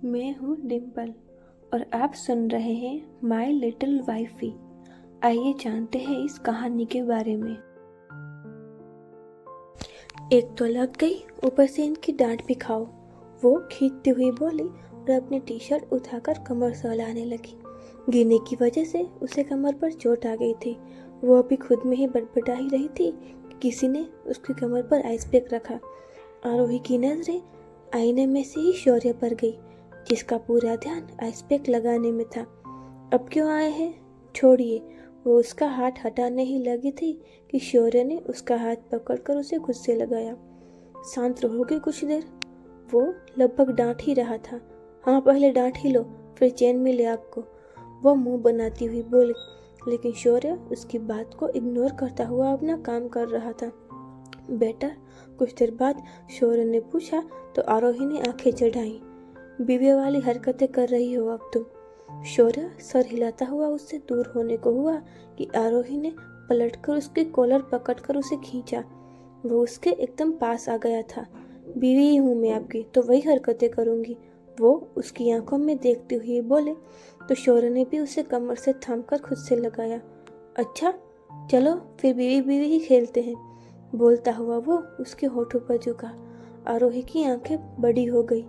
मैं हूँ डिम्पल और आप सुन रहे हैं माई लिटिल वाइफी। आइए जानते हैं इस कहानी के बारे में। एक तो लग गई, ऊपर से इनकी डांट भी खाओ। वो खींचती हुई बोली और अपनी टी शर्ट उठाकर कमर सहलाने लगी। गिरने की वजह से उसे कमर पर चोट आ गई थी। वो अभी खुद में ही बटबटा ही रही थी कि किसी ने उसकी कमर पर आइस पैक रखा। आरोही की नजरें आईने में से ही शौर्य पर गई, जिसका पूरा ध्यान आइस पैक लगाने में था। अब क्यों आए हैं? छोड़िए। वो उसका हाथ हटाने ही लगी थी कि शौर्य ने उसका हाथ पकड़कर उसे खुद से लगाया। शांत रहोगे कुछ देर? वो लगभग डांट ही रहा था। हाँ, पहले डांट ही लो, फिर चैन मिले आपको, वो मुंह बनाती हुई बोली। लेकिन शौर्य उसकी बात को इग्नोर करता हुआ अपना काम कर रहा था। बेटा, कुछ देर बाद शौर्य ने पूछा तो आरोही ने आंखें चढ़ाई। बीवी वाली हरकतें कर रही हो अब तुम। शौर्य सर हिलाता हुआ उससे दूर होने को हुआ कि आरोही ने पलटकर उसके कॉलर पकड़कर उसे खींचा। वो उसके एकदम पास आ गया था। बीवी ही हूँ मैं आपकी, तो वही हरकतें करूंगी, वो उसकी आंखों में देखते हुए बोले। तो शौर्य ने भी उसे कमर से थामकर खुद से लगाया। अच्छा, चलो फिर बीवी बीवी ही खेलते हैं। बोलता हुआ वो उसके होठों पर झुका। आरोही की आंखें बड़ी हो गई।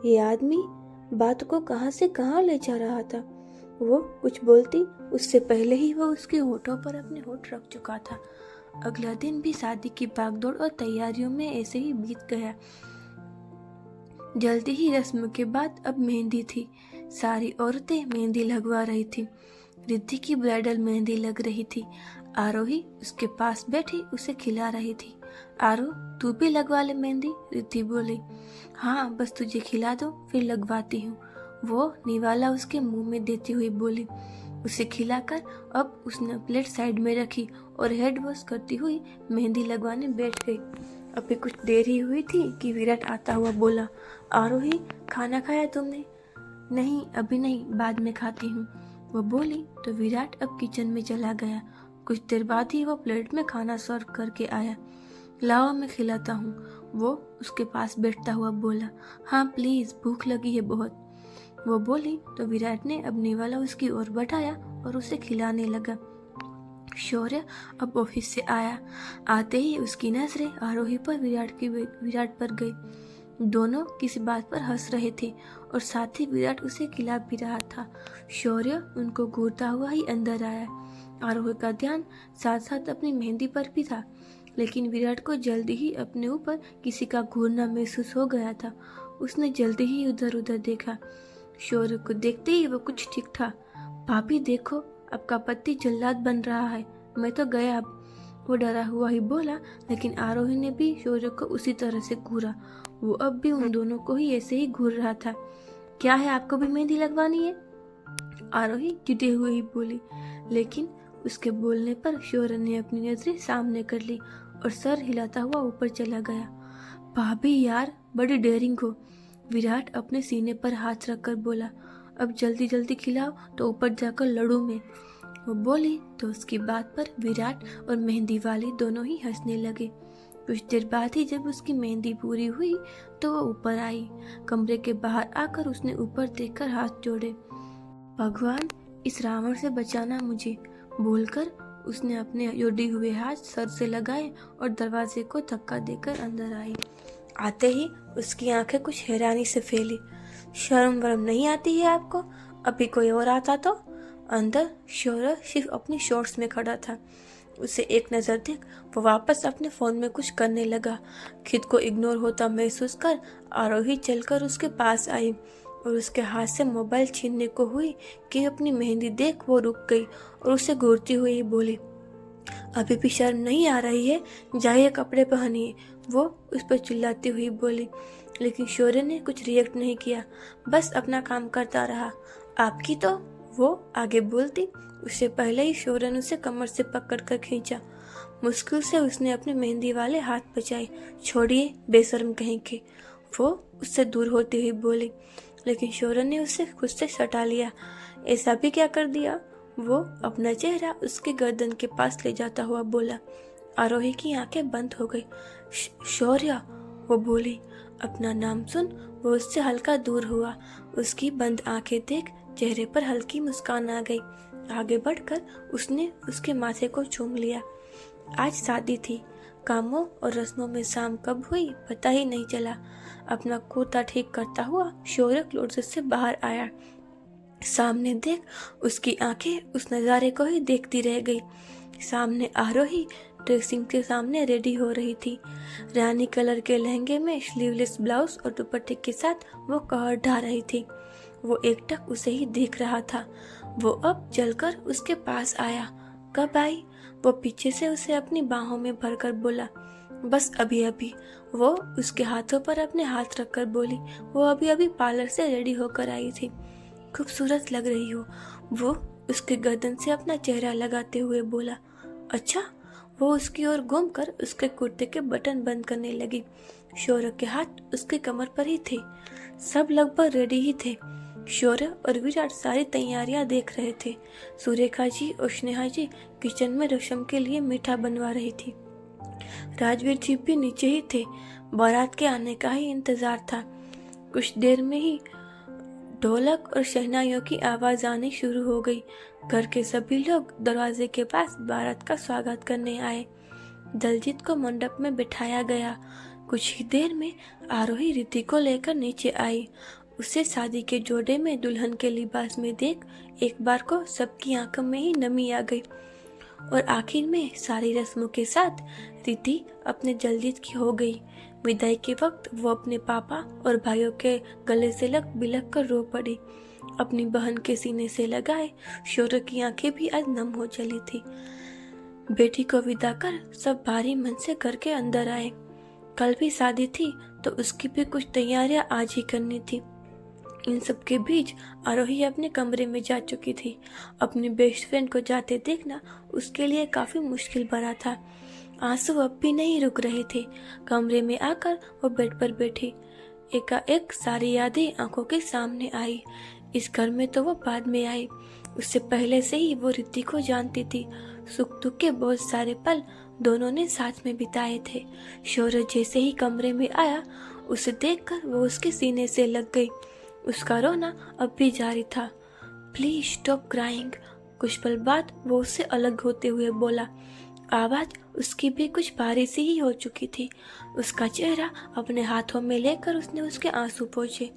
ये आदमी बात को कहां से कहां ले जा रहा था। वो कुछ बोलती उससे पहले ही वो उसके होठों पर अपने होठ रख चुका था। अगला दिन भी शादी की भागदौड़ और तैयारियों में ऐसे ही बीत गया। जल्दी ही रस्म के बाद अब मेहंदी थी। सारी औरतें मेहंदी लगवा रही थी। रिद्धि की ब्राइडल मेहंदी लग रही थी। आरोही उसके पास बैठी उसे खिला रही थी। आरो, तू भी लगवा ले मेहंदी, रिद्धि बोली। हाँ, बस तुझे खिला दो फिर लगवाती हूँ, वो निवाला उसके मुंह में देती हुई बोली। उसे खिलाकर अब उसने प्लेट साइड में रखी और हेड वॉश करती हुई मेहंदी लगवाने बैठ गई। अभी कुछ देर ही हुई थी कि विराट आता हुआ बोला, आरोही, खाना खाया तुमने? नहीं, अभी नहीं, बाद में खाती हूँ, वो बोली। तो विराट अब किचन में चला गया। कुछ देर बाद ही वो प्लेट में खाना सर्व करके आया। लाओ, मैं खिलाता हूँ, वो उसके पास बैठता हुआ बोला। हाँ प्लीज, भूख लगी है बहुत, वो बोली। तो विराट ने अब निवाला उसकी ओर बढ़ाया और उसे खिलाने लगा। शौर्य अब ऑफिस से आया। आते ही उसकी नजरें आरोही पर विराट पर गई। दोनों किसी बात पर हंस रहे थे और साथ ही विराट उसे खिला भी रहा था। शौर्य उनको घूरता हुआ ही अंदर आया। आरोही का ध्यान साथ साथ अपनी मेहंदी पर भी था, लेकिन विराट को जल्दी ही अपने ऊपर किसी का घूरना महसूस हो गया था। उसने जल्दी ही उधर उधर देखा। शौर्य को देखते ही वो कुछ ठीक था। भाभी देखो, आपका पति जल्लाद बन रहा है, मैं तो गया अब, वो डरा हुआ ही बोला। लेकिन आरोही ने भी शौर्य को उसी तरह से घूरा। वो अब भी उन दोनों को ही ऐसे ही घूर रहा था। क्या है, आपको भी मेहंदी लगवानी है? आरोही चिढ़े हुए ही बोली। लेकिन उसके बोलने पर शौर्य ने अपनी नजरें सामने कर ली और सर हिलाता हुआ ऊपर चला गया। भाभी यार, बड़ी डेयरिंग हो, विराट अपने सीने पर हाथ रखकर बोला। अब जल्दी जल्दी खिलाओ तो ऊपर जाकर लड़ूं मैं, वो बोली। तो उसकी बात पर विराट और मेहंदी वाली दोनों ही हंसने लगे। कुछ देर बाद ही जब उसकी मेहंदी पूरी हुई तो वो ऊपर आई। कमरे के बाहर आकर उसने ऊपर देखकर हाथ जोड़े। भगवान, इस रावण से बचाना मुझे, बोलकर उसने अपने जोड़े हुए हाथ सर से लगाए और दरवाजे को धक्का देकर अंदर आई। आते ही उसकी आंखें कुछ हैरानी से फैली। शर्म वरम नहीं आती है आपको? अभी कोई और आता तो? अंदर शौर्य सिर्फ अपनी शॉर्ट्स में खड़ा था। उसे एक नज़र देख वो वापस अपने फोन में कुछ करने लगा। खुद को इग्नोर होता महसूस कर आरोही चलकर उसके पास आई और उसके हाथ से मोबाइल छीनने को हुई कि अपनी मेहंदी देख वो रुक गई और उसे घूरती हुई बोली, अभी भी शर्म नहीं आ रही है? जाइए कपड़े पहनिए, वो उस पर चिल्लाती हुई बोली। लेकिन शौर्य ने कुछ रिएक्ट नहीं किया, बस अपना काम करता रहा। आपकी तो, वो आगे बोलती उससे पहले ही शौर्य ने उसे कमर से पकड़कर खींचा। मुश्किल से उसने अपने मेहंदी वाले हाथ बचाए। छोड़िए, बेशर्म कहीं के, वो उससे दूर होती हुई बोली। लेकिन शौर्य ने उसे खुद से सटा लिया। ऐसा भी क्या कर दिया? वो अपना चेहरा उसके गर्दन के पास ले जाता हुआ बोला। आरोही की आंखें बंद हो गई। शौर्य, वो बोली। अपना नाम सुन वो उससे हल्का दूर हुआ। उसकी बंद आंखें देख चेहरे पर हल्की मुस्कान आ गई। आगे बढ़कर उसने उसके माथे को चूम लिया। आज शादी थी। कामों और रस्मों में शाम कब हुई पता ही नहीं चला। अपना कुर्ता ठीक करता हुआ शौर्य क्लोजेट से बाहर आया। सामने देख उसकी आंखें उस नज़ारे को ही देखती रह गई। सामने आरोही ड्रेसिंग के सामने रेडी हो रही थी। रानी कलर के लहंगे में स्लीवलेस ब्लाउज और दुपट्टे के साथ वो कहर ढा रही थी। वो एकटक उसे ही देख रहा था। वो अब चलकर उसके पास आया। कब आई? वो पीछे से उसे अपनी बाहों में भरकर बोला, बस अभी अभी। वो उसके हाथों पर अपने हाथ रखकर बोली, वो अभी अभी पार्लर से रेडी होकर आई थी। खूबसूरत लग रही हो। वो उसके गर्दन से अपना चेहरा लगाते हुए बोला, अच्छा। वो उसकी ओर घूमकर उसके कुर्ते के बटन बंद करने लगी। शौर्य के हाथ उसके कमर पर ही थे। सब लगभग रेडी ही थे। शौर्य और विराट सारी तैयारियां देख रहे थे। सुरेखा जी और स्नेहा जी किचन में रसम के लिए मीठा बनवा रही थी। राजवीर जी भी नीचे ही थे। बारात के आने का ही इंतजार था। कुछ देर में ही ढोलक और शहनाइयों की आवाज आनी शुरू हो गई। घर के सभी लोग दरवाजे के पास बारात का स्वागत करने आए। दलजीत को मंडप में बिठाया गया। कुछ ही देर में आरोही रिद्धि को लेकर नीचे आई। उसे शादी के जोड़े में दुल्हन के लिबास में देख एक बार को सबकी आंखों में ही नमी आ गई। और आखिर में सारी रस्मों के साथ रिद्धि अपने दलजीत की हो गई। विदाई के वक्त वो अपने पापा और भाइयों के गले से लग बिलक कर रो पड़ी। अपनी बहन के सीने से लगाए शौर्य की आंखें भी आज नम हो चली थी। बेटी को विदा कर सब भारी मन से घर के अंदर आए। कल भी शादी थी तो उसकी भी कुछ तैयारियां आज ही करनी थी। इन सब के बीच आरोही अपने कमरे में जा चुकी थी। अपनी बेस्ट फ्रेंड को जाते देखना उसके लिए काफी मुश्किल भरा था। आंसू अब भी नहीं रुक रहे थे। कमरे में आकर वो बेड पर बैठी। एकाएक सारी यादें आंखों के सामने आई। इस घर में तो वो बाद में आई। उससे पहले से ही वो रिद्धि को जानती थी। सुख दुख के बहुत सारे पल दोनों ने साथ में बिताए थे। शौर्य जैसे ही कमरे में आया उसे देखकर वो उसके सीने से लग गई। उसका रोना अब भी जारी था। Please stop crying. कुछ पल बाद वो उससे अलग होते हुए बोला। आवाज उसकी भी कुछ भारी सी ही हो चुकी थी। उसका चेहरा अपने हाथों में लेकर उसने उसके आंसू पोंछे।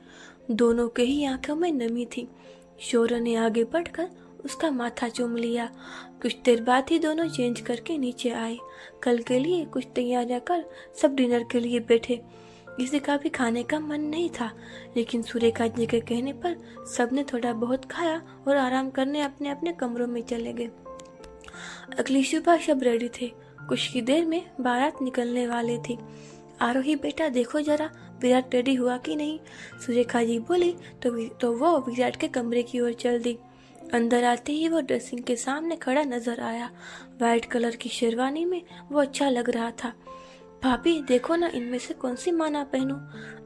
दोनों के ही आंखों में नमी थी। शौर्य ने आगे बढ़कर उसका माथा चूम लिया। कुछ देर बाद ही दोनों चेंज करके नीचे आए। कल के लिए कुछ तैयारियां कर सब डिनर के लिए बैठे। किसी का भी खाने का मन नहीं था, लेकिन सुरेखा जी के कहने पर सबने थोड़ा बहुत खाया और आराम करने अपने अपने कमरों में चले गए। अगली सुबह सब रेडी थे। कुछ ही देर में बारात निकलने वाली थी। आरोही बेटा देखो जरा विराट रेडी हुआ कि नहीं। सुरेखा जी बोली तो वो विराट के कमरे की ओर चल दी। अंदर आते ही वो ड्रेसिंग के सामने खड़ा नजर आया। व्हाइट कलर की शेरवानी में वो अच्छा लग रहा था। भाभी देखो ना इनमें से कौन सी माला पहनूं।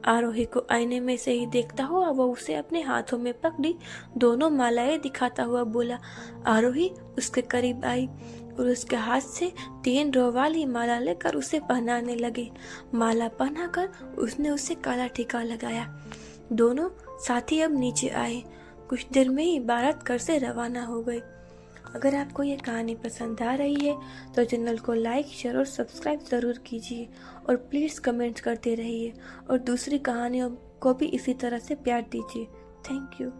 आरोही को आईने में से ही देखता हुआ वो उसे अपने हाथों में पकड़ी दोनों मालाएं दिखाता हुआ बोला। आरोही उसके करीब आई और उसके हाथ से 3 रो वाली माला लेकर उसे पहनाने लगी। माला पहनाकर उसने उसे काला टीका लगाया। दोनों साथी अब नीचे आए। कुछ देर में ही बारात घर से रवाना हो गई। अगर आपको ये कहानी पसंद आ रही है तो चैनल को लाइक, शेयर और सब्सक्राइब ज़रूर कीजिए और प्लीज़ कमेंट करते रहिए और दूसरी कहानियों को भी इसी तरह से प्यार दीजिए। Thank you.